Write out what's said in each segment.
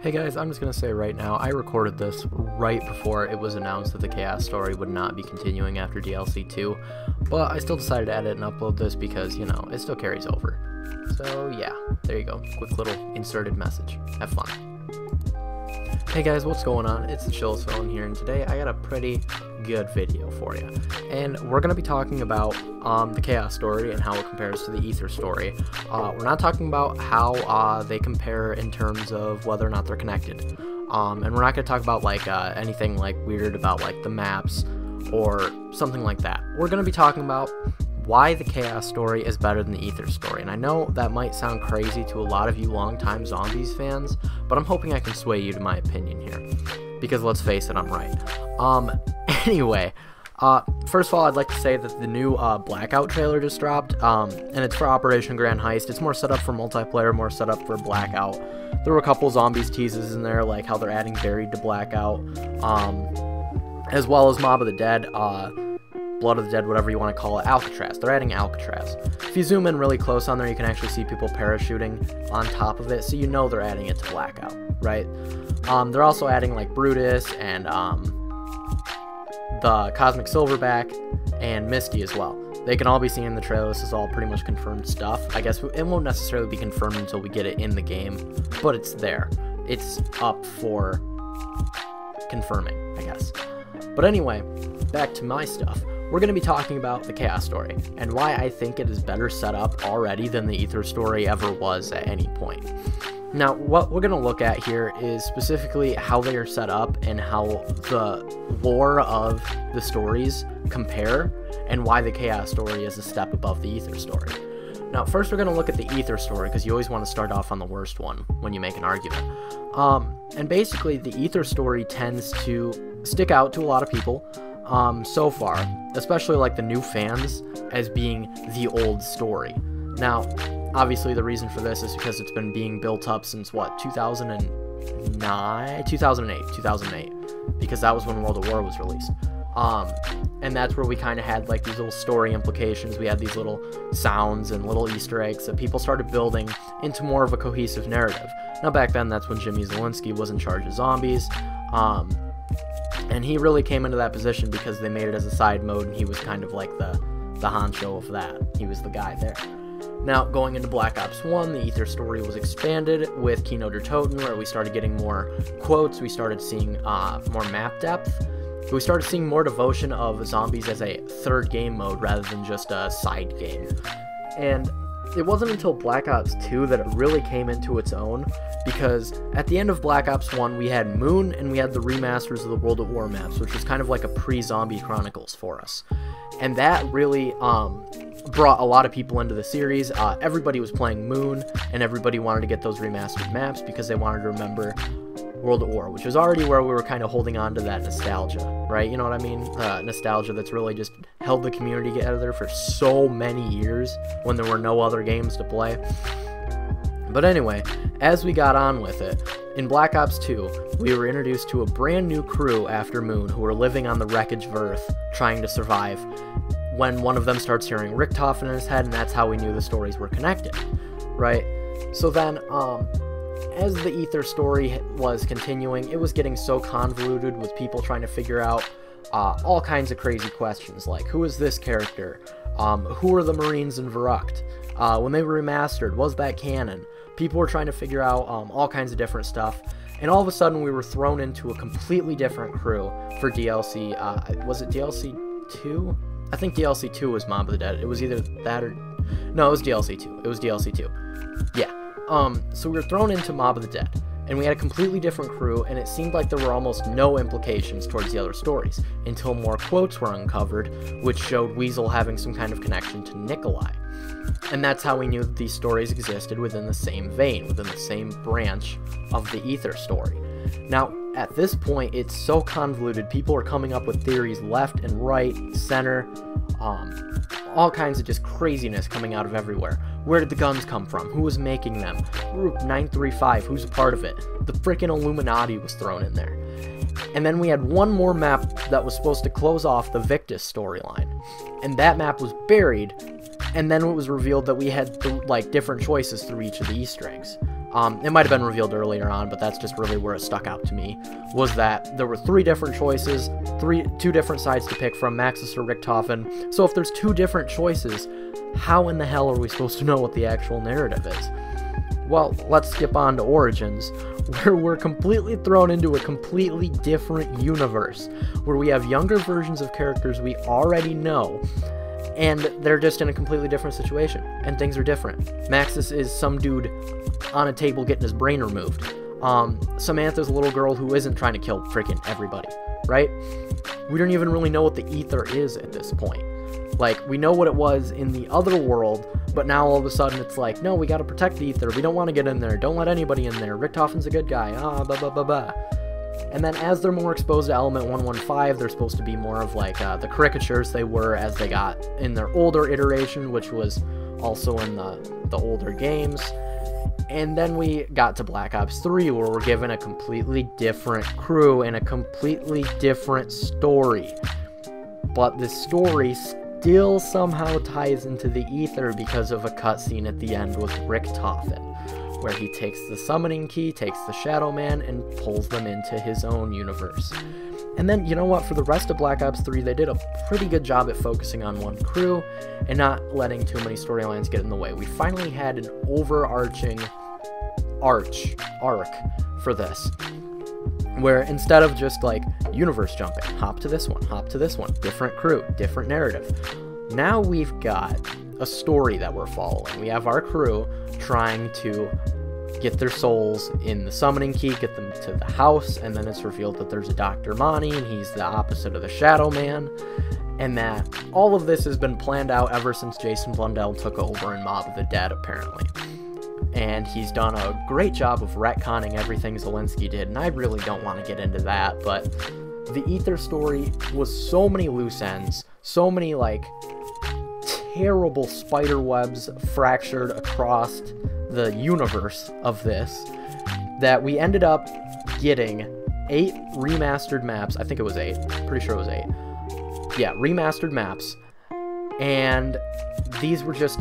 Hey guys, I'm just going to say right now, I recorded this right before it was announced that the Chaos story would not be continuing after DLC 2, but I still decided to edit and upload this because, you know, it still carries over. So yeah, there you go, quick little inserted message. Have fun. Hey guys, what's going on? It's the Chills Phone here, and today I got a pretty good video for you. And we're going to be talking about the Chaos story and how it compares to the Aether story. We're not talking about how they compare in terms of whether or not they're connected. And we're not going to talk about like anything like weird about like the maps or something like that. We're going to be talking about why the Chaos story is better than the Aether story. And I know that might sound crazy to a lot of you longtime Zombies fans, but I'm hoping I can sway you to my opinion here. Because let's face it, I'm right. Anyway, first of all, I'd like to say that the new Blackout trailer just dropped, and it's for Operation Grand Heist. It's more set up for multiplayer, more set up for Blackout. There were a couple Zombies teases in there, like how they're adding Buried to Blackout, as well as Mob of the Dead, Blood of the Dead, whatever you want to call it, Alcatraz. They're adding Alcatraz. If you zoom in really close on there, you can actually see people parachuting on top of it, so you know they're adding it to Blackout, right? They're also adding like Brutus and the Cosmic Silverback and Misty as well. They can all be seen in the trailer. This is all pretty much confirmed stuff. I guess it won't necessarily be confirmed until we get it in the game, but it's there. It's up for confirming, I guess. But anyway, back to my stuff. We're going to be talking about the Chaos story, and why I think it is better set up already than the Aether story ever was at any point. Now, what we're going to look at here is specifically how they are set up and how the lore of the stories compare, and why the Chaos story is a step above the Aether story. Now, first we're going to look at the Aether story, because you always want to start off on the worst one when you make an argument. And basically, the Aether story tends to stick out to a lot of people so far, especially like the new fans, as being the old story. Now, obviously the reason for this is because it's been being built up since what, 2008, because that was when World at War was released. And that's where we kind of had like these little story implications. We had these little sounds and little Easter eggs that people started building into more of a cohesive narrative. Now back then, that's when Jimmy Zielinski was in charge of Zombies. And he really came into that position because they made it as a side mode, and he was kind of like the honcho of that. He was the guy there. Now, going into Black Ops 1, the Aether story was expanded with Kino der Toten, where we started getting more quotes, we started seeing more map depth, we started seeing more devotion of Zombies as a third game mode rather than just a side game. And it wasn't until Black Ops 2 that it really came into its own, because at the end of Black Ops 1, we had Moon and we had the remasters of the World at War maps, which was kind of like a pre-Zombie Chronicles for us. And that really brought a lot of people into the series. Everybody was playing Moon, and everybody wanted to get those remastered maps because they wanted to remember World at War, which was already where we were kind of holding on to that nostalgia, right? You know what I mean? Nostalgia that's really just held the community together for so many years when there were no other games to play. But anyway, as we got on with it, in Black Ops 2, we were introduced to a brand new crew after Moon who were living on the wreckage of Earth, trying to survive, when one of them starts hearing Richtofen in his head, and that's how we knew the stories were connected, right? So then, as the Aether story was continuing, it was getting so convoluted with people trying to figure out all kinds of crazy questions, like, who is this character? Who are the Marines in Verrucht? When they were remastered, was that canon? People were trying to figure out all kinds of different stuff, and all of a sudden we were thrown into a completely different crew for DLC. Was it DLC 2? I think DLC 2 was Mob of the Dead. It was either that or... No, it was DLC 2. It was DLC 2. Yeah. So we were thrown into Mob of the Dead, and we had a completely different crew, and it seemed like there were almost no implications towards the other stories, until more quotes were uncovered, which showed Weasel having some kind of connection to Nikolai. And that's how we knew that these stories existed within the same vein, within the same branch of the Aether story. Now, at this point, it's so convoluted, people are coming up with theories left and right, center, all kinds of just craziness coming out of everywhere. Where did the guns come from? Who was making them? Group 935, who's a part of it? The freaking Illuminati was thrown in there. And then we had one more map that was supposed to close off the Victus storyline, and that map was buried, and then it was revealed that we had like different choices through each of the Easter eggs. It might have been revealed earlier on, but that's just really where it stuck out to me, was that there were 3 different choices, 2 different sides to pick from, Maxis or Richtofen. So if there's 2 different choices, how in the hell are we supposed to know what the actual narrative is? Well, let's skip on to Origins, where we're completely thrown into a completely different universe, where we have younger versions of characters we already know, and they're just in a completely different situation, and things are different. Maxis is some dude on a table getting his brain removed. Samantha's a little girl who isn't trying to kill freaking everybody, right? We don't even really know what the Aether is at this point. Like, we know what it was in the other world, but now all of a sudden it's like, no, we gotta protect the Aether, we don't want to get in there, don't let anybody in there, Richtofen's a good guy, blah blah blah blah. And then as they're more exposed to Element 115, they're supposed to be more of like the caricatures they were as they got in their older iteration, which was also in the older games. And then we got to Black Ops 3, where we're given a completely different crew and a completely different story. But the story still somehow ties into the Aether because of a cutscene at the end with Richtofen, where he takes the summoning key, takes the Shadow Man, and pulls them into his own universe. And then, you know what, for the rest of Black Ops 3, they did a pretty good job at focusing on one crew and not letting too many storylines get in the way. We finally had an overarching arc for this, where instead of just like universe jumping, hop to this one, different crew, different narrative, now we've got a story that we're following. We have our crew trying to get their souls in the summoning key, get them to the house, and then it's revealed that there's a Dr. Monty, and he's the opposite of the Shadow Man, and that all of this has been planned out ever since Jason Blundell took over in Mob of the Dead, apparently. And he's done a great job of retconning everything Zelensky did, and I really don't want to get into that, but the Aether story was so many loose ends, so many, like, terrible spider webs fractured across the universe of this, that we ended up getting 8 remastered maps. I think it was 8. Pretty sure it was 8. Yeah, remastered maps. And these were just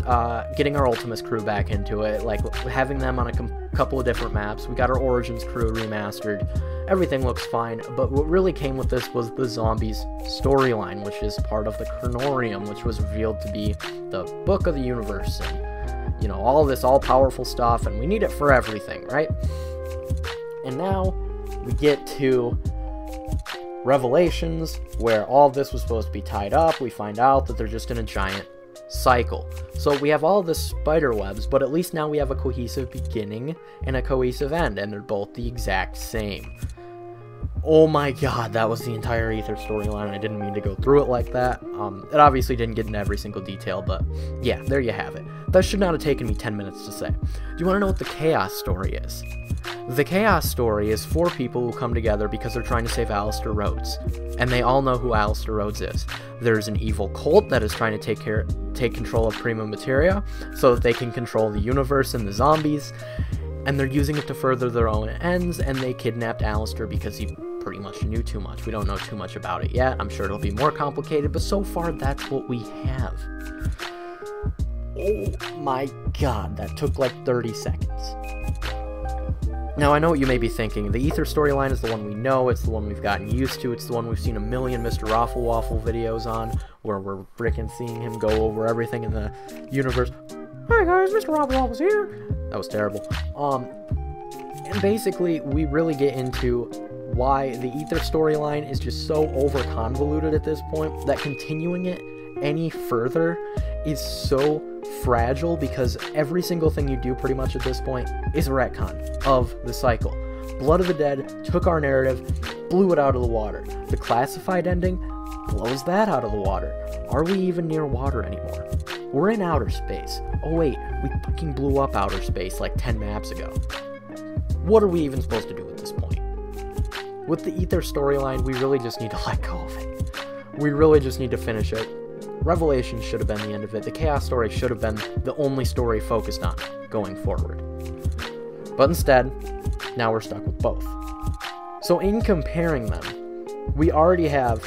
getting our Ultimus crew back into it, like having them on a couple of different maps. We got our Origins crew remastered. Everything looks fine, but what really came with this was the Zombies storyline, which is part of the Chronorium, which was revealed to be the book of the universe, and, you know, all this all-powerful stuff, and we need it for everything, right? And now we get to Revelations, where all of this was supposed to be tied up. We find out that they're just in a giant cycle. So we have all this spider webs, but at least now we have a cohesive beginning and a cohesive end, and they're both the exact same. Oh my god, that was the entire Aether storyline. I didn't mean to go through it like that. It obviously didn't get into every single detail, but yeah, there you have it. That should not have taken me 10 minutes to say. Do you want to know what the Chaos story is? The Chaos story is 4 people who come together because they're trying to save Alistair Rhodes, and they all know who Alistair Rhodes is. There's an evil cult that is trying to take control of Prima Materia so that they can control the universe and the zombies, and they're using it to further their own ends, and they kidnapped Alistair because he pretty much knew too much. We don't know too much about it yet. I'm sure it'll be more complicated, but so far that's what we have. Oh my god, that took like 30 seconds. Now, I know what you may be thinking. The Aether storyline is the one we know, it's the one we've gotten used to, it's the one we've seen a million Mr. Raffle Waffle videos on, where we're frickin' seeing him go over everything in the universe. Hi guys, Mr. Raffle Waffle's here! That was terrible. And basically, we really get into why the Aether storyline is just so over-convoluted at this point, that continuing it any further is so fragile, because every single thing you do pretty much at this point is a retcon of the cycle. Blood of the Dead took our narrative, blew it out of the water. The classified ending blows that out of the water. Are we even near water anymore? We're in outer space. Oh wait, we fucking blew up outer space like 10 maps ago. What are we even supposed to do at this point? With the Aether storyline, we really just need to let go of it. We really just need to finish it. Revelation should have been the end of it. The Chaos story should have been the only story focused on going forward. But instead, now we're stuck with both. So in comparing them, we already have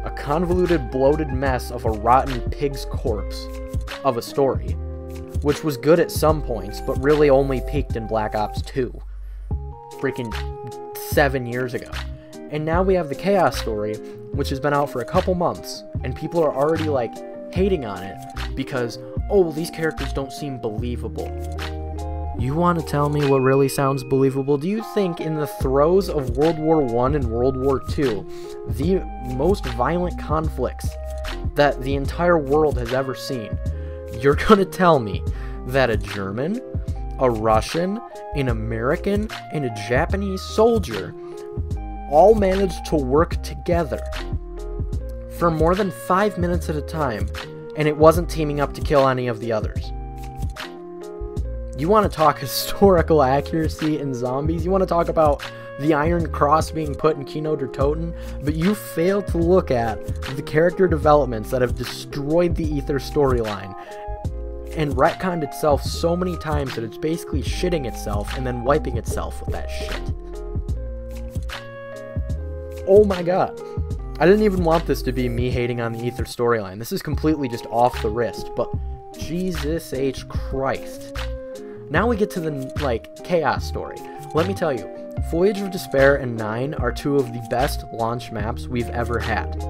a convoluted, bloated mess of a rotten pig's corpse of a story, which was good at some points, but really only peaked in Black Ops 2, freaking 7 years ago. And now we have the Chaos story, which has been out for a couple months, and people are already, like, hating on it because, oh, well, these characters don't seem believable. You want to tell me what really sounds believable? Do you think in the throes of World War I and World War II, the most violent conflicts that the entire world has ever seen, you're going to tell me that a German, a Russian, an American, and a Japanese soldier all managed to work together for more than 5 minutes at a time, and it wasn't teaming up to kill any of the others? You want to talk historical accuracy in zombies? You want to talk about the Iron Cross being put in Kino der Toten? But you fail to look at the character developments that have destroyed the Aether storyline and retconned itself so many times that it's basically shitting itself and then wiping itself with that shit. Oh my god. I didn't even want this to be me hating on the Aether storyline. This is completely just off the wrist, but Jesus H. Christ. Now we get to the, like, Chaos story. Let me tell you, Voyage of Despair and 9 are two of the best launch maps we've ever had.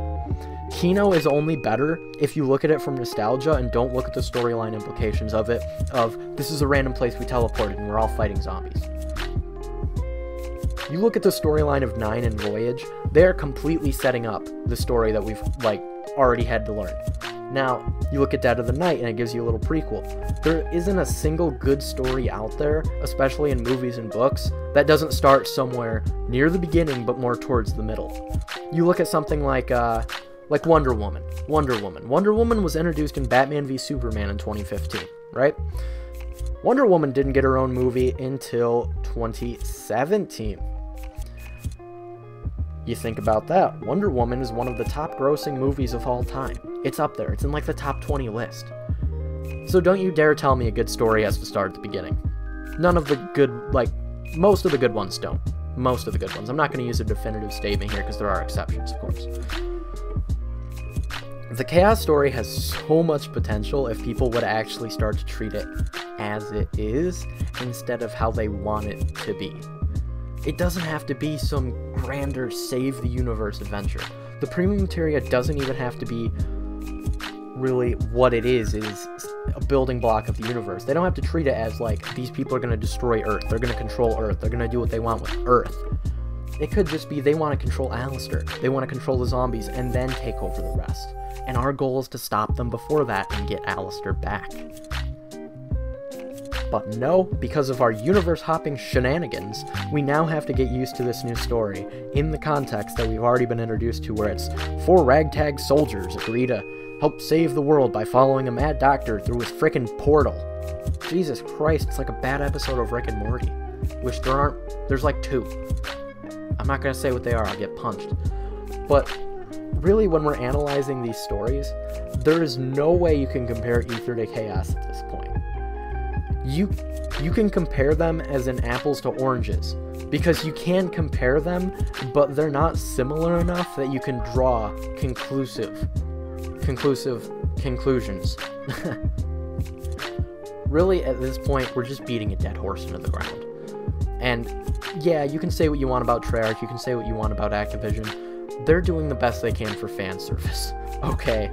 Kino is only better if you look at it from nostalgia and don't look at the storyline implications of it, of this is a random place we teleported and we're all fighting zombies. You look at the storyline of 9 and Voyage, they're completely setting up the story that we've, like, already had to learn. Now, you look at Dead of the Night and it gives you a little prequel. There isn't a single good story out there, especially in movies and books, that doesn't start somewhere near the beginning but more towards the middle. You look at something like Wonder Woman. Wonder Woman was introduced in Batman v Superman in 2015, right? Wonder Woman didn't get her own movie until 2017. You think about that. Wonder Woman is one of the top grossing movies of all time. It's up there. It's in like the top 20 list. So don't you dare tell me a good story has to start at the beginning. None of the good, like, most of the good ones don't. Most of the good ones. I'm not going to use a definitive statement here because there are exceptions, of course. The Chaos story has so much potential if people would actually start to treat it as it is instead of how they want it to be. It doesn't have to be some grander save the universe adventure. The premium materia doesn't even have to be really what it is a building block of the universe. They don't have to treat it as like these people are going to destroy Earth, they're going to control Earth, they're going to do what they want with Earth. It could just be they want to control Alistair, they want to control the zombies and then take over the rest. And our goal is to stop them before that and get Alistair back. But no, because of our universe-hopping shenanigans, we now have to get used to this new story in the context that we've already been introduced to, where it's 4 ragtag soldiers agree to help save the world by following a mad doctor through his frickin' portal. Jesus Christ, it's like a bad episode of Rick and Morty, which there's like 2. I'm not gonna say what they are, I'll get punched. But really, when we're analyzing these stories, there is no way you can compare Aether to Chaos at this point. You can compare them as in apples to oranges, because you can compare them, but they're not similar enough that you can draw conclusive conclusions. Really, at this point, we're just beating a dead horse into the ground. And yeah, you can say what you want about Treyarch, you can say what you want about Activision. They're doing the best they can for fan service. Okay.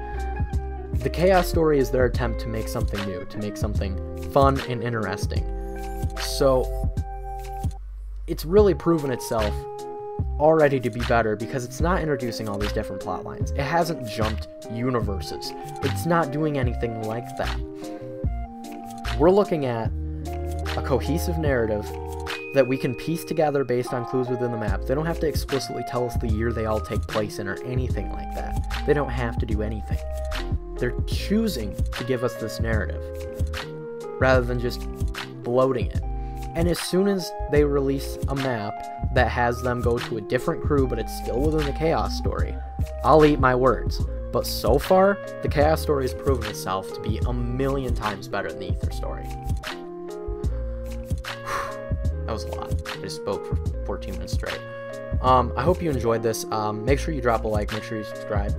The Chaos story is their attempt to make something new, to make something fun and interesting. So, it's really proven itself already to be better because it's not introducing all these different plot lines. It hasn't jumped universes. It's not doing anything like that. We're looking at a cohesive narrative that we can piece together based on clues within the map. They don't have to explicitly tell us the year they all take place in or anything like that. They don't have to do anything. They're choosing to give us this narrative rather than just bloating it. And as soon as they release a map that has them go to a different crew but it's still within the Chaos story, I'll eat my words. But so far, the Chaos story has proven itself to be a million times better than the Aether story. That was a lot. I just spoke for 14 minutes straight. I hope you enjoyed this. Make sure you drop a like, make sure you subscribe.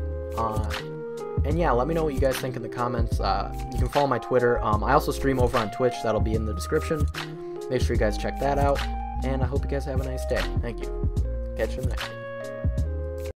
And yeah, let me know what you guys think in the comments. You can follow my Twitter. I also stream over on Twitch. That'll be in the description. Make sure you guys check that out. And I hope you guys have a nice day. Thank you. Catch you in the next one.